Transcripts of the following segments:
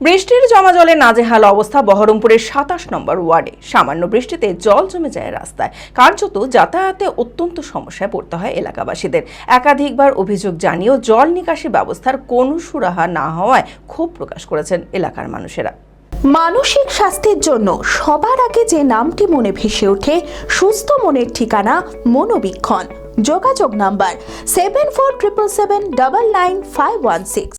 বৃষ্টির জমা জলে নাজেহাল অবস্থা বহরমপুরের ২৭ নম্বর ওয়ার্ডে। সামান্য বৃষ্টিতে জল জমে যায় রাস্তায়, কার্যত যাতায়াতে অত্যন্ত সমস্যায় পড়তে হয় এলাকাবাসীদের। একাধিকবার অভিযোগ জানিয়েও জল নিকাশি ব্যবস্থার কোনো সুরাহা না হওয়ায় ক্ষোভ প্রকাশ করেছেন এলাকার মানুষেরা। মানসিক স্বাস্থ্যের জন্য সবার আগে যে নামটি মনে ভেসে ওঠে, সুস্থ মনের ঠিকানা মনোবীক্ষণ। যোগাযোগ নাম্বার 7477799516।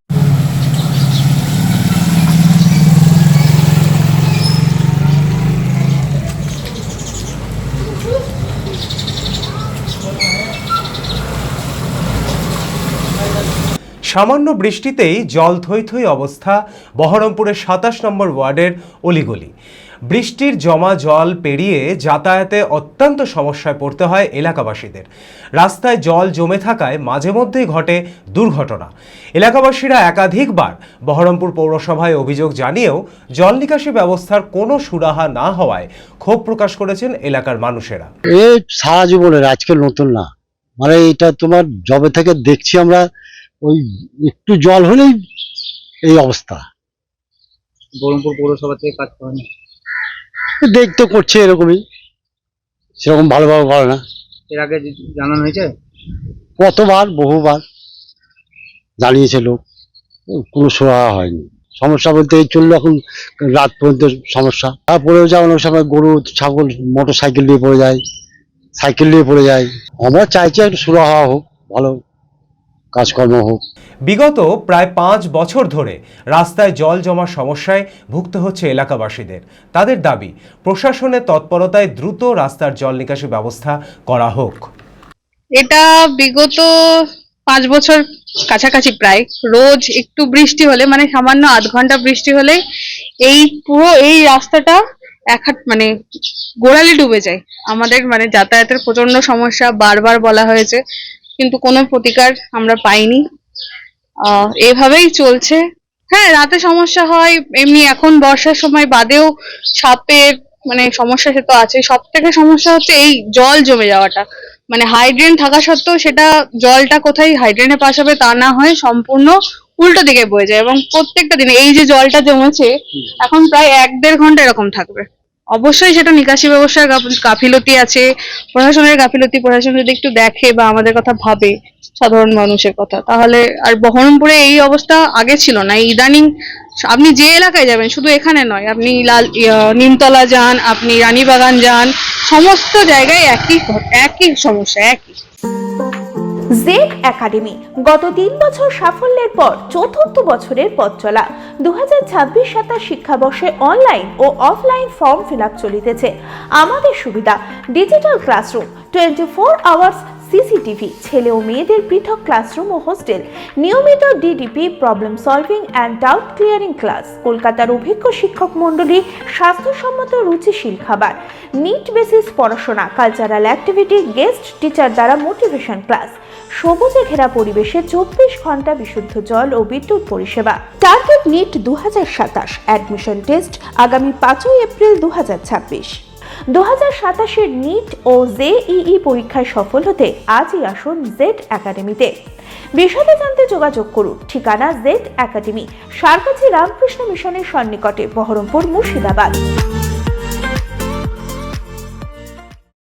সামান্য বৃষ্টিতেই জল থই থই অবস্থা বহরমপুরের ২৭ নম্বর ওয়ার্ডের অলিগলি। বৃষ্টির জমা জল পেরিয়ে যাতায়াতে অত্যন্ত সমস্যায় পড়তে হয় এলাকাবাসীদের। রাস্তায় জল জমে থাকায় মাঝে মধ্যেই ঘটে দুর্ঘটনা। এলাকাবাসীরা একাধিকবার বহরমপুর পৌরসভায় অভিযোগ জানিয়েও জল নিকাশি ব্যবস্থার কোনো সুরাহা না হওয়ায় ক্ষোভ প্রকাশ করেছেন এলাকার মানুষেরা। এই সারা জীবনের, আজকে নতুন না, মানে এটা তোমার জবে থেকে দেখছি আমরা, ওই একটু জল হলেই এই অবস্থা। বহরমপুর পৌরসভা থেকে কাজ করে না, দেখতে করছে এরকমই, সেরকম ভালোভাবে করে না। এর আগে জানানো হয়েছে, কতবার বহুবার জানিয়েছে লোক, কোনো সুরাহা হয়নি। সমস্যা বলতে এই চললো, এখন রাত পর্যন্ত সমস্যা। তারপরেও যা অনেক সময় গরু ছাগল মোটর সাইকেল নিয়ে পড়ে যায়, সাইকেল নিয়ে পড়ে যায়। আমরা চাইছি একটু সুরাহা হোক, ভালো কাজকর্ম হোক। বিগত প্রায় ৫ বছর ধরে রাস্তায় জল জমার সমস্যায় ভুগতে হচ্ছে এলাকাবাসীদের। তাদের দাবি, প্রশাসনের তৎপরতায় দ্রুত রাস্তার জল নিকাশি ব্যবস্থা করা হোক। এটা বিগত ৫ বছর কাছাকাছি, প্রায় রোজ একটু বৃষ্টি হলে, মানে সামান্য আধ ঘন্টা বৃষ্টি হলে এই পুরো এই রাস্তাটা মানে গোড়ালি ডুবে যায়। আমাদের মানে যাতায়াতের প্রচন্ড সমস্যা, বারবার বলা হয়েছে কিন্তু কোনো প্রতিকার আমরা পাইনি। এভাবেই চলছে। হ্যাঁ, রাতে সমস্যা হয়, এমনি এখন বর্ষার সময় বাদেও সাপের মানে সমস্যা সে তো আছে। সব থেকে সমস্যা হচ্ছে এই জল জমে যাওয়াটা, মানে হাইড্রেন থাকা সত্ত্বেও সেটা জলটা কোথায় হাইড্রেনে পাস হবে তা না হয় সম্পূর্ণ উল্টো দিকে বয়ে যায়। এবং প্রত্যেকটা দিনে এই যে জলটা জমেছে এখন প্রায় ১-১.৫ ঘন্টা এরকম থাকবে। অবশ্যই সেটা নিকাশি ব্যবস্থার গাফিলতি আছে, প্রশাসনের গাফিলতি। প্রশাসন যদি একটু দেখে বা আমাদের কথা ভাবে, সাধারণ মানুষের কথা, তাহলে আর বহরমপুরে এই অবস্থা আগে ছিল না। ইদানিং আপনি যে এলাকায় যাবেন, শুধু এখানে নয়, আপনি নিমতলা যান, আপনি রানীবাগান যান, সমস্ত জায়গায় একই সমস্যা, একই। জেড একাডেমি গত ৩ বছর সাফল্যের পর চতুর্থ বছরের পথ চলা। 2026-27 শিক্ষাবর্ষে অনলাইন ও অফলাইন ফর্ম ফিল আপ চলিতেছে। আমাদের সুবিধা, ডিজিটাল ক্লাসরুম, 24 আওয়ার্স সিসিটিভি, ছেলে ও মেয়েদের পৃথক ক্লাসরুম ও হোস্টেল, নিয়মিত DDP, problem solving and doubt clearing class, কলকাতার অভিজ্ঞ শিক্ষক মণ্ডলী, স্বাস্থ্যসম্মত রুচিশীল খাবার, নিট বেসিস পড়াশোনা, কালচারাল অ্যাক্টিভিটি, গেস্ট টিচার দ্বারা মোটিভেশন ক্লাস, সবুজে ঘেরা পরিবেশে 24 ঘন্টা বিশুদ্ধ জল ও বিদ্যুৎ পরিষেবা। টার্গেট নিট 2027, অ্যাডমিশন টেস্ট আগামী 5 এপ্রিল 2026। 2027-এর নিট ও জেইই পরীক্ষায় সফল হতে আজই আসুন জেড একাডেমিতে। বিশদে জানতে যোগাযোগ করুন। ঠিকানা জেড একাডেমি, সারকাছি রামকৃষ্ণ মিশনের সন্নিকটে, বহরমপুর, মুর্শিদাবাদ।